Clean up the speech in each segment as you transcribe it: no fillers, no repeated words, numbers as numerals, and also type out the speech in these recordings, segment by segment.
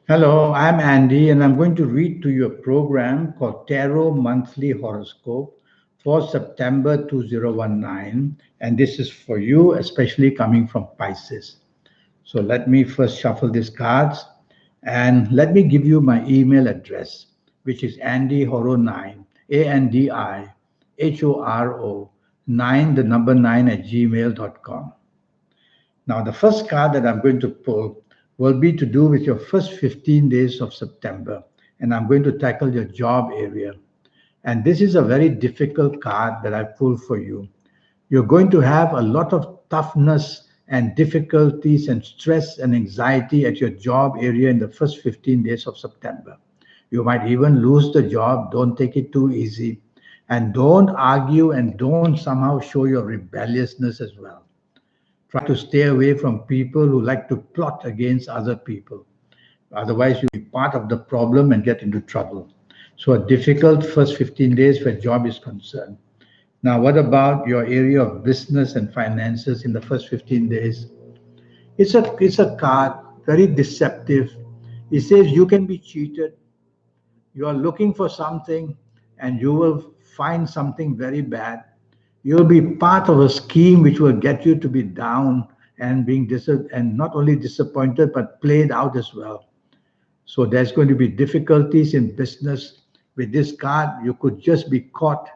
Hello, I'm Andy, and I'm going to read to you a program called Tarot Monthly Horoscope for September 2019. And this is for you, especially coming from Pisces. So let me first shuffle these cards and let me give you my email address, which is andyhoro9, ANDIHORO 9, the number 9 at gmail.com. Now, the first card that I'm going to pull will be to do with your first 15 days of September, and I'm going to tackle your job area. And this is a very difficult card that I pulled for you. You're going to have a lot of toughness and difficulties and stress and anxiety at your job area in the first 15 days of September. You might even lose the job. Don't take it too easy. And don't argue and don't somehow show your rebelliousness as well. Try to stay away from people who like to plot against other people. Otherwise, you'll be part of the problem and get into trouble. So, a difficult first 15 days where job is concerned. Now, what about your area of business and finances in the first 15 days? It's a card, very deceptive. It says you can be cheated. You are looking for something and you will find something very bad. You'll be part of a scheme which will get you to be down and and not only disappointed but played out as well. So there's going to be difficulties in business. With this card, you could just be caught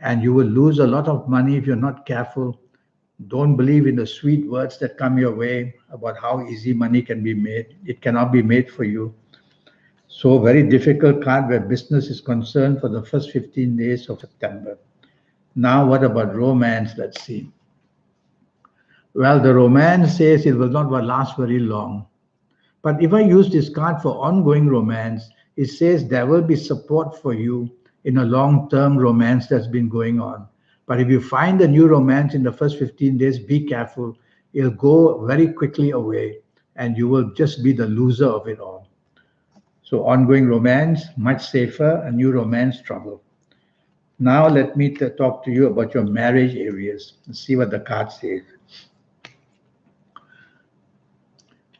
and you will lose a lot of money if you're not careful. Don't believe in the sweet words that come your way about how easy money can be made. It cannot be made for you. So, very difficult card where business is concerned for the first 15 days of September. Now, what about romance? Let's see. Well, the romance says it will not last very long. But if I use this card for ongoing romance, it says there will be support for you in a long term romance that's been going on. But if you find a new romance in the first 15 days, be careful. It'll go very quickly away and you will just be the loser of it all. So, ongoing romance, much safer, a new romance, trouble. Now, let me talk to you about your marriage areas. Let's see what the card says.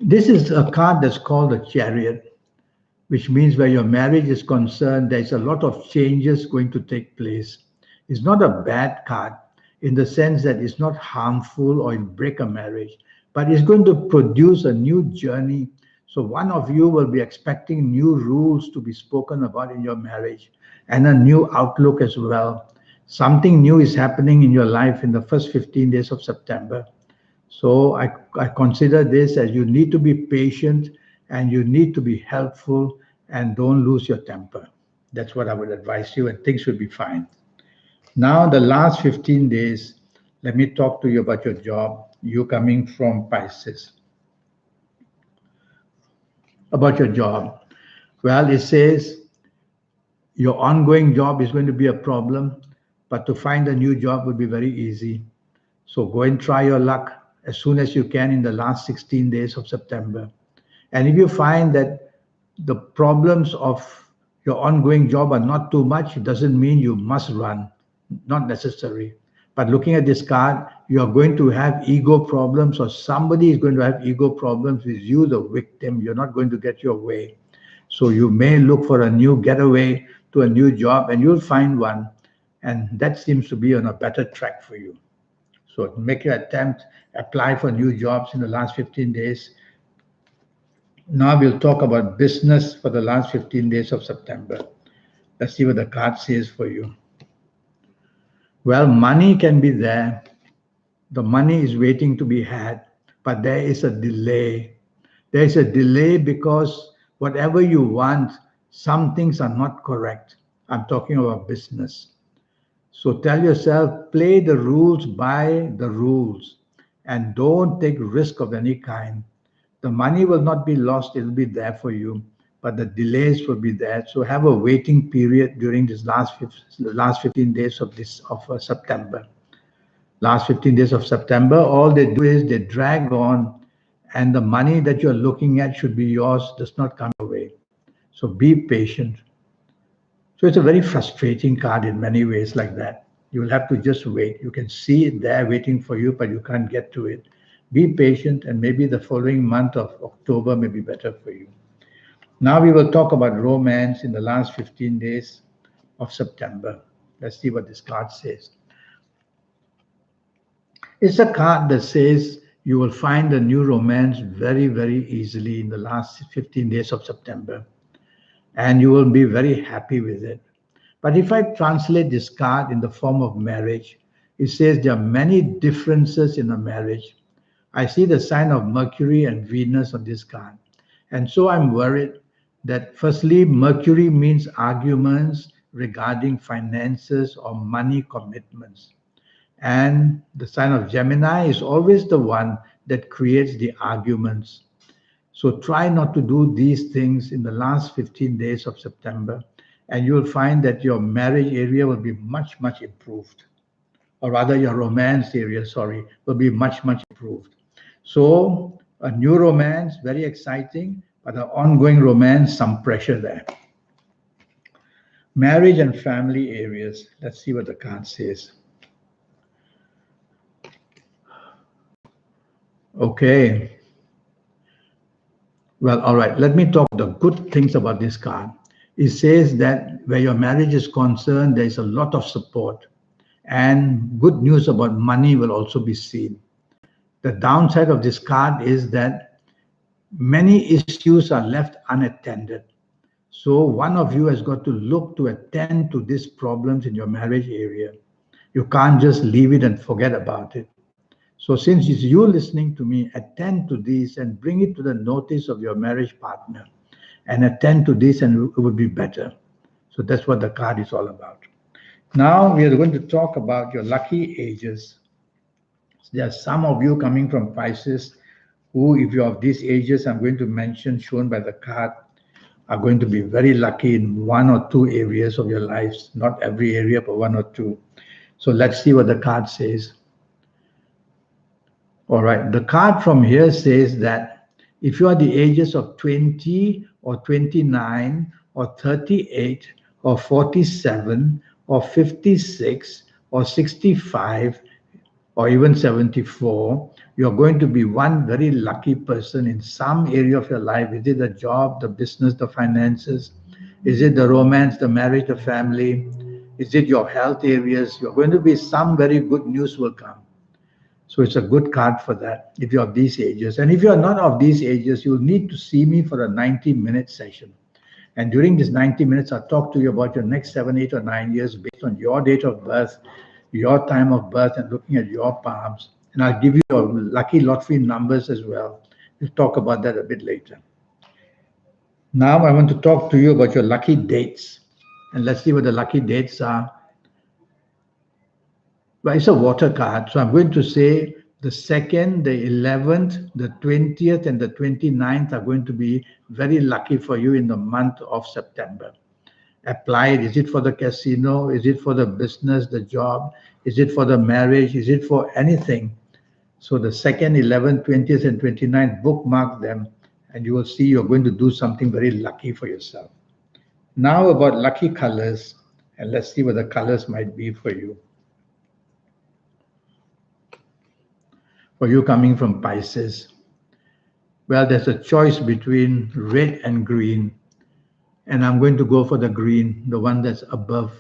This is a card that's called a chariot, which means where your marriage is concerned, there's a lot of changes going to take place. It's not a bad card in the sense that it's not harmful or it'll break a marriage, but it's going to produce a new journey. So one of you will be expecting new rules to be spoken about in your marriage and a new outlook as well. Something new is happening in your life in the first 15 days of September. So I consider this as you need to be patient and you need to be helpful and don't lose your temper. That's what I would advise you, and things should be fine. Now, the last 15 days, let me talk to you about your job. You coming from Pisces. About your job. Well, it says your ongoing job is going to be a problem, but to find a new job would be very easy. So go and try your luck as soon as you can in the last 16 days of September. And if you find that the problems of your ongoing job are not too much, it doesn't mean you must run, not necessary. But looking at this card, you are going to have ego problems, or somebody is going to have ego problems with you, the victim. You're not going to get your way. So you may look for a new getaway to a new job, and you'll find one. And that seems to be on a better track for you. So make your attempt, apply for new jobs in the last 15 days. Now we'll talk about business for the last 15 days of September. Let's see what the card says for you. Well, money can be there. The money is waiting to be had, but there is a delay. There is a delay because whatever you want, some things are not correct. I'm talking about business. So tell yourself, play the rules by the rules and don't take risk of any kind. The money will not be lost, it will be there for you, but the delays will be there. So have a waiting period during this last 15 days of September. Last 15 days of September, all they do is they drag on, and the money that you're looking at should be yours, does not come your way. So be patient. So it's a very frustrating card in many ways like that. You will have to just wait. You can see it there waiting for you, but you can't get to it. Be patient, and maybe the following month of October may be better for you. Now we will talk about romance in the last 15 days of September. Let's see what this card says. It's a card that says you will find a new romance very, very easily in the last 15 days of September, and you will be very happy with it. But if I translate this card in the form of marriage, it says there are many differences in a marriage. I see the sign of Mercury and Venus on this card. And so I'm worried that firstly, Mercury means arguments regarding finances or money commitments. And the sign of Gemini is always the one that creates the arguments. So try not to do these things in the last 15 days of September, and you will find that your marriage area will be much, much improved. Or rather, your romance area, sorry, will be much, much improved. So, a new romance, very exciting, but an ongoing romance, some pressure there. Marriage and family areas. Let's see what the card says. Okay. Well, all right. Let me talk the good things about this card. It says that where your marriage is concerned, there is a lot of support, and good news about money will also be seen. The downside of this card is that many issues are left unattended. So one of you has got to look to attend to these problems in your marriage area. You can't just leave it and forget about it. So since it's you listening to me, attend to these and bring it to the notice of your marriage partner, and attend to this, and it will be better. So that's what the card is all about. Now we are going to talk about your lucky ages. There are some of you coming from Pisces who, if you're of these ages, I'm going to mention, shown by the card, are going to be very lucky in one or two areas of your lives. Not every area, but one or two. So let's see what the card says. All right, the card from here says that if you are the ages of 20 or 29 or 38 or 47 or 56 or 65 or even 74, you're going to be one very lucky person in some area of your life. Is it the job, the business, the finances? Is it the romance, the marriage, the family? Is it your health areas? You're going to be some very good news will come. So it's a good card for that if you're of these ages. And if you're not of these ages, you'll need to see me for a 90-minute session. And during this 90 minutes, I'll talk to you about your next 7, 8, or 9 years based on your date of birth, your time of birth, and looking at your palms. And I'll give you your lucky lottery numbers as well. We'll talk about that a bit later. Now I want to talk to you about your lucky dates. And let's see what the lucky dates are. Well, it's a water card. So I'm going to say the 2nd, the 11th, the 20th, and the 29th are going to be very lucky for you in the month of September. Apply it. Is it for the casino? Is it for the business, the job? Is it for the marriage? Is it for anything? So the 2nd, 11th, 20th, and 29th, bookmark them, and you will see you're going to do something very lucky for yourself. Now about lucky colors, and let's see what the colors might be for you. For you coming from Pisces, well, there's a choice between red and green, and I'm going to go for the green, the one that's above.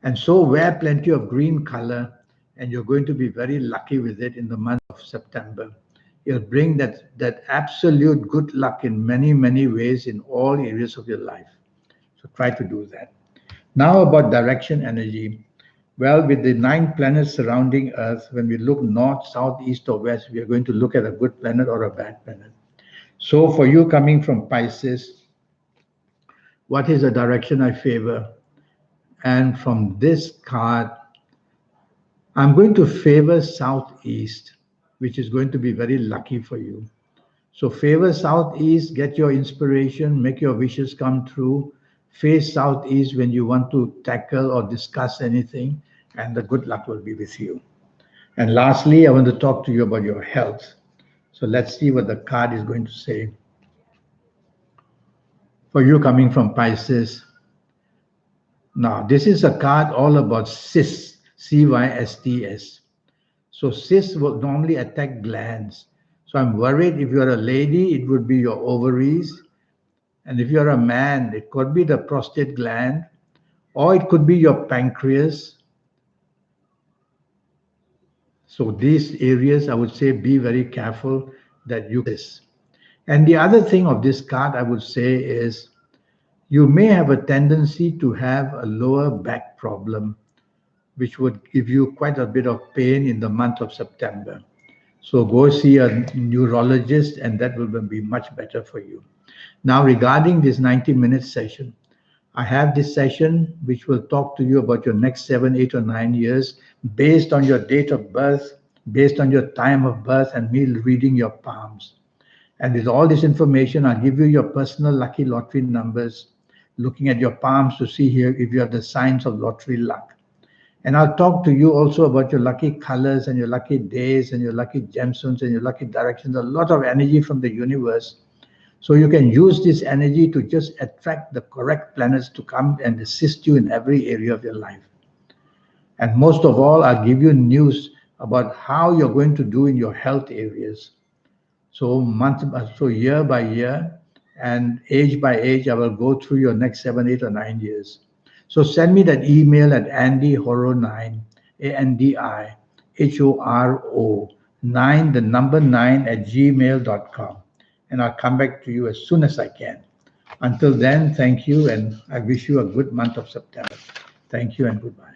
And so wear plenty of green color, and you're going to be very lucky with it in the month of September. It'll bring that absolute good luck in many, many ways in all areas of your life. So try to do that. Now about direction energy. Well, with the 9 planets surrounding Earth, when we look north, south, east, or west, we are going to look at a good planet or a bad planet. So for you coming from Pisces, what is the direction I favor? And from this card, I'm going to favor southeast, which is going to be very lucky for you. So favor southeast, get your inspiration, make your wishes come true. Face southeast when you want to tackle or discuss anything, and the good luck will be with you. And lastly, I want to talk to you about your health. So let's see what the card is going to say. For you coming from Pisces, now this is a card all about cysts, cysts. So cysts will normally attack glands. So I'm worried if you're a lady, it would be your ovaries. And if you're a man, it could be the prostate gland, or it could be your pancreas. So these areas, I would say, be very careful that you this. And the other thing of this card, I would say, is you may have a tendency to have a lower back problem, which would give you quite a bit of pain in the month of September. So go see a neurologist, and that will be much better for you. Now, regarding this 90-minute session, I have this session which will talk to you about your next 7, 8, or 9 years based on your date of birth, based on your time of birth, and me reading your palms. And with all this information, I'll give you your personal lucky lottery numbers, looking at your palms to see here if you have the signs of lottery luck. And I'll talk to you also about your lucky colors and your lucky days and your lucky gemstones and your lucky directions. A lot of energy from the universe. So you can use this energy to just attract the correct planets to come and assist you in every area of your life. And most of all, I'll give you news about how you're going to do in your health areas. So so year by year and age by age, I will go through your next 7, 8, or 9 years. So send me that email at andyhoro9, ANDIHORO 9, the number 9 at gmail.com. And I'll come back to you as soon as I can. Until then, thank you, and I wish you a good month of September. Thank you and goodbye.